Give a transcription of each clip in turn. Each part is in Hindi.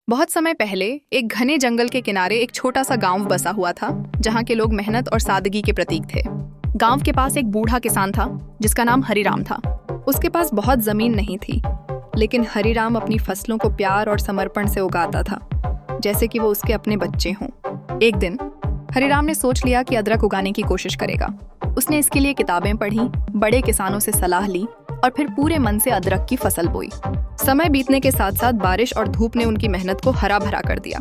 बहुत समय पहले एक घने जंगल के किनारे एक छोटा सा गांव बसा हुआ था, जहां के लोग मेहनत और सादगी के प्रतीक थे। गांव के पास एक बूढ़ा किसान था जिसका नाम हरिराम था। उसके पास बहुत जमीन नहीं थी, लेकिन हरिराम अपनी फसलों को प्यार और समर्पण से उगाता था, जैसे कि वो उसके अपने बच्चे हों। एक दिन हरिराम ने सोच लिया कि अदरक उगाने की कोशिश करेगा। उसने इसके लिए किताबें पढ़ी, बड़े किसानों से सलाह ली और फिर पूरे मन से अदरक की फसल बोई। समय बीतने के साथ साथ बारिश और धूप ने उनकी मेहनत को हरा भरा कर दिया।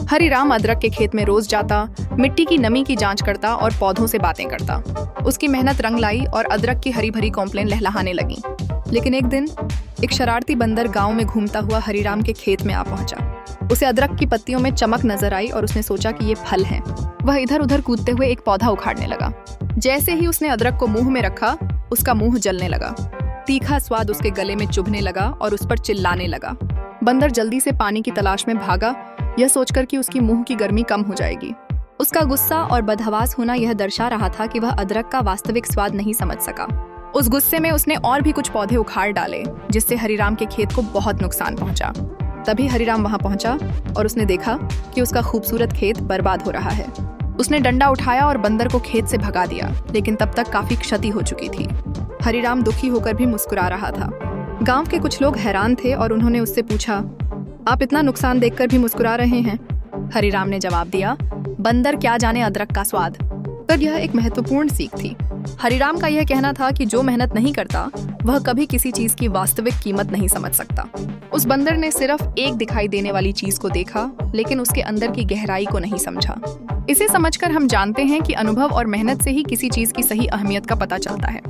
हरिराम अदरक के खेत में रोज जाता, मिट्टी की नमी की जांच करता और पौधों से बातें करता। उसकी मेहनत रंग लाई और अदरक की हरी भरी कॉम्प्लेन लहलहाने लगी। लेकिन एक दिन एक शरारती बंदर गांव में घूमता हुआ हरिराम के खेत में आ पहुंचा। उसे अदरक की पत्तियों में चमक नजर आई और उसने सोचा कि ये फल है। वह इधर उधर कूदते हुए एक पौधा उखाड़ने लगा। जैसे ही उसने अदरक को मुंह में रखा, उसका मुंह जलने लगा। तीखा स्वाद उसके गले में चुभने लगा और उस पर चिल्लाने लगा। बंदर जल्दी से पानी की तलाश में भागा, यह सोचकर कि उसकी मुंह की गर्मी कम हो जाएगी। उसका गुस्सा और बदहवास होना यह दर्शा रहा था कि वह अदरक का वास्तविक स्वाद नहीं समझ सका। उस गुस्से में उसने और भी कुछ पौधे उखाड़ डाले, जिससे हरिराम के खेत को बहुत नुकसान पहुंचा। तभी हरिराम वहां पहुंचा और उसने देखा कि उसका खूबसूरत खेत बर्बाद हो रहा है। उसने डंडा उठाया और बंदर को खेत से भगा दिया, लेकिन तब तक काफी क्षति हो चुकी थी। हरिराम दुखी होकर भी मुस्कुरा रहा था। गांव के कुछ लोग हैरान थे और उन्होंने उससे पूछा, आप इतना नुकसान देखकर भी मुस्कुरा रहे हैं? हरिराम ने जवाब दिया, बंदर क्या जाने अदरक का स्वाद। पर यह एक महत्वपूर्ण सीख थी। हरिराम का यह कहना था कि जो मेहनत नहीं करता वह कभी किसी चीज की वास्तविक कीमत नहीं समझ सकता। उस बंदर ने सिर्फ एक दिखाई देने वाली चीज को देखा, लेकिन उसके अंदर की गहराई को नहीं समझा। इसे समझकर हम जानते हैं कि अनुभव और मेहनत से ही किसी चीज की सही अहमियत का पता चलता है।